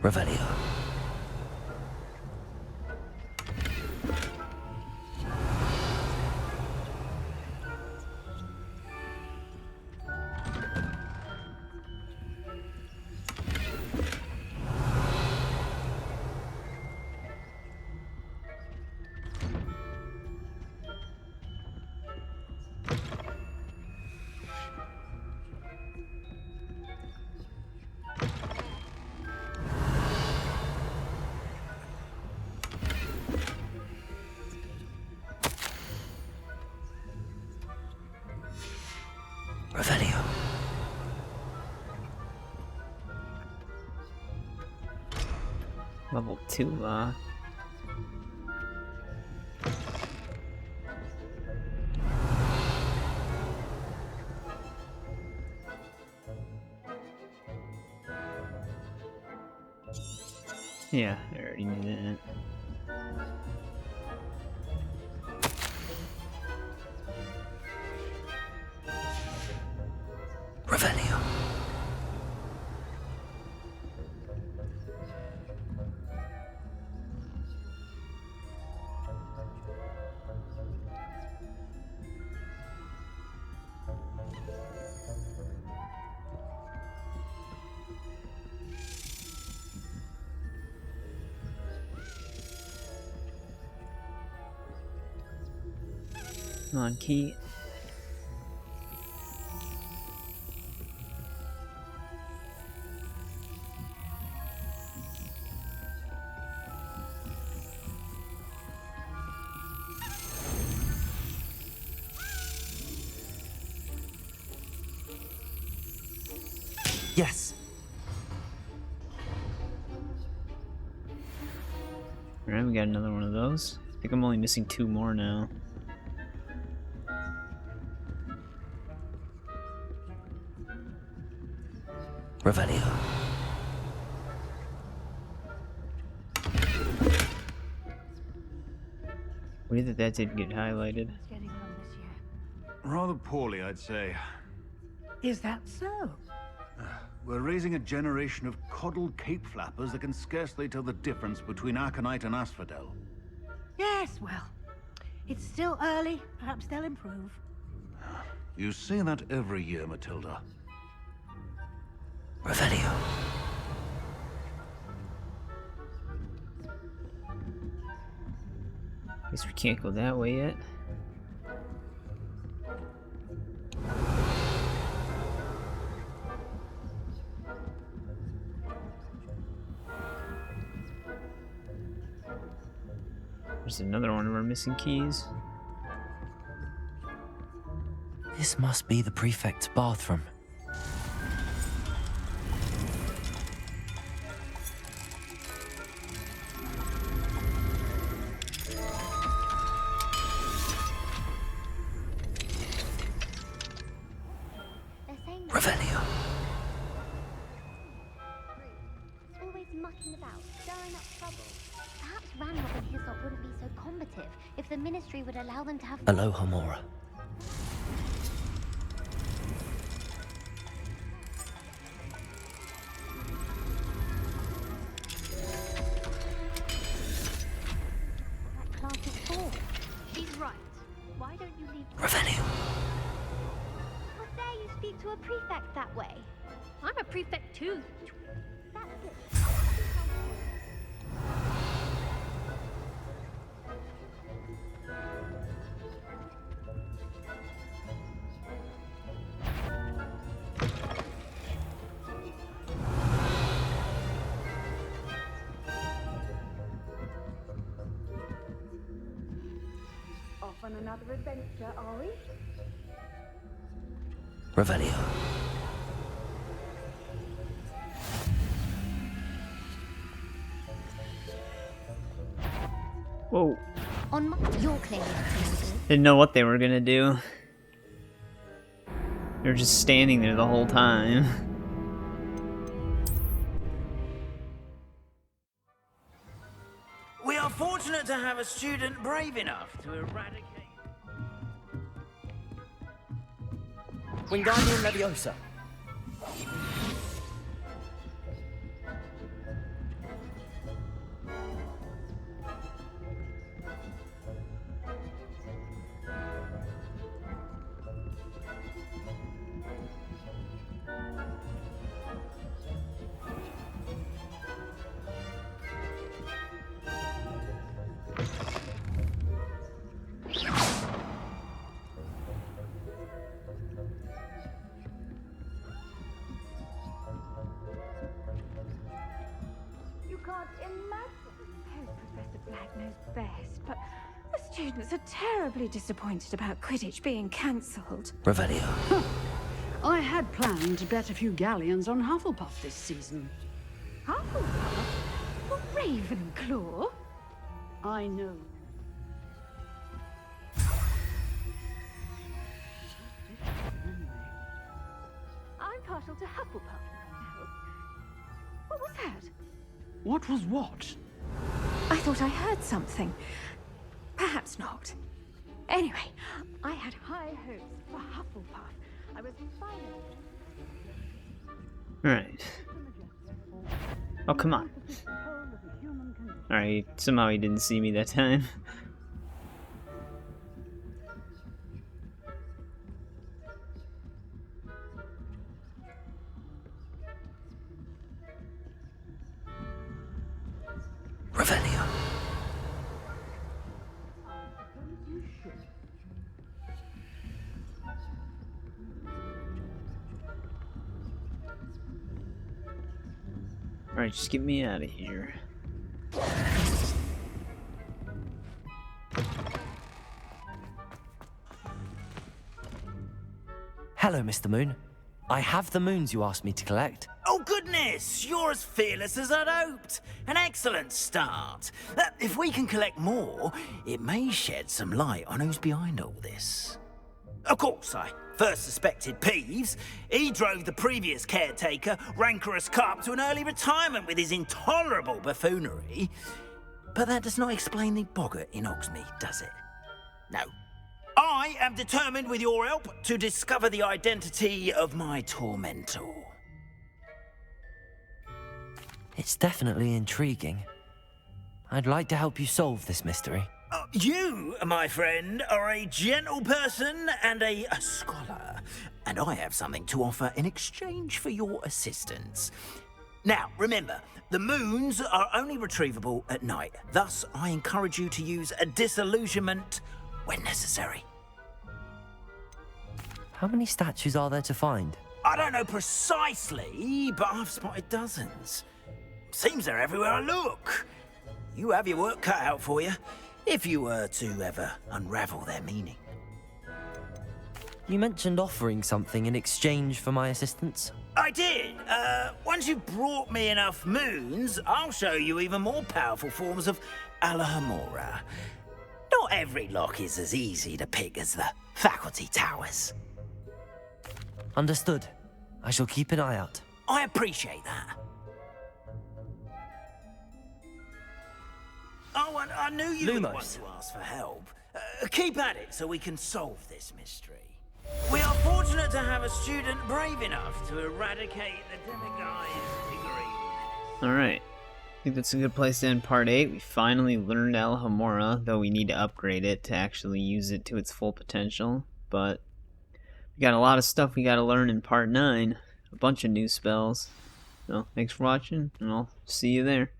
Revelio. Revelio. Level 2 lock. Yeah, I already knew that. Revelio. Come on, key. Yes. Alright, we got another one of those. I think I'm only missing 2 more now. Revelio. Weird that didn't get highlighted. Rather poorly, I'd say. Is that so? We're raising a generation of coddled cape flappers that can scarcely tell the difference between aconite and asphodel. Yes, well, it's still early. Perhaps they'll improve. You say that every year, Matilda. Revelio. Guess we can't go that way yet. There's another one of our missing keys. This must be the prefect's bathroom. Revelio. Always mucking about, stirring up trouble. Perhaps Ranrock and Hyssop wouldn't be so combative if the Ministry would allow them to have... Alohomora. That class is for. She's right. Why don't you leave... Revelio. How dare you speak to a prefect that way? I'm a prefect too. Off on another adventure, are we? Revelio. Whoa. On my, your claim. Didn't know what they were gonna do. They were just standing there the whole time. We are fortunate to have a student brave enough to eradicate... Wingardium Leviosa. You can't imagine. Oh, Professor Black knows best, but the students are terribly disappointed about Quidditch being cancelled. Revelio. I had planned to bet a few galleons on Hufflepuff this season. Hufflepuff? Well, Ravenclaw? I know. I'm partial to Hufflepuff myself. What was that? What was what? I thought I heard something. Perhaps not. Anyway, I had high hopes for Hufflepuff. I was finally... Alright. Oh, come on. Alright, somehow he didn't see me that time. Revelio. Alright, just get me out of here. Hello, Mr. Moon. I have the moons you asked me to collect. Oh, goodness! You're as fearless as I'd hoped. An excellent start. If we can collect more, it may shed some light on who's behind all this. Of course, I first suspected Peeves. He drove the previous caretaker, rancorous Carp, to an early retirement with his intolerable buffoonery. But that does not explain the boggart in Hogsmeade, does it? No. I am determined, with your help, to discover the identity of my tormentor. It's definitely intriguing. I'd like to help you solve this mystery. You, my friend, are a gentle person and a scholar, and I have something to offer in exchange for your assistance. Now, remember, the moons are only retrievable at night. Thus, I encourage you to use a disillusionment when necessary. How many statues are there to find? I don't know precisely, but I've spotted dozens. Seems they're everywhere I look. You have your work cut out for you, if you were to ever unravel their meaning. You mentioned offering something in exchange for my assistance? I did. Once you've brought me enough moons, I'll show you even more powerful forms of Alohomora. Not every lock is as easy to pick as the faculty towers. Understood. I shall keep an eye out. I appreciate that. Oh, and I knew you were the one to ask for help. Keep at it so we can solve this mystery. We are fortunate to have a student brave enough to eradicate the demiguised degree. Alright. I think that's a good place to end part 8. We finally learned Alohomora, though we need to upgrade it to actually use it to its full potential. But we got a lot of stuff we got to learn in part 9. A bunch of new spells. So thanks for watching, and I'll see you there.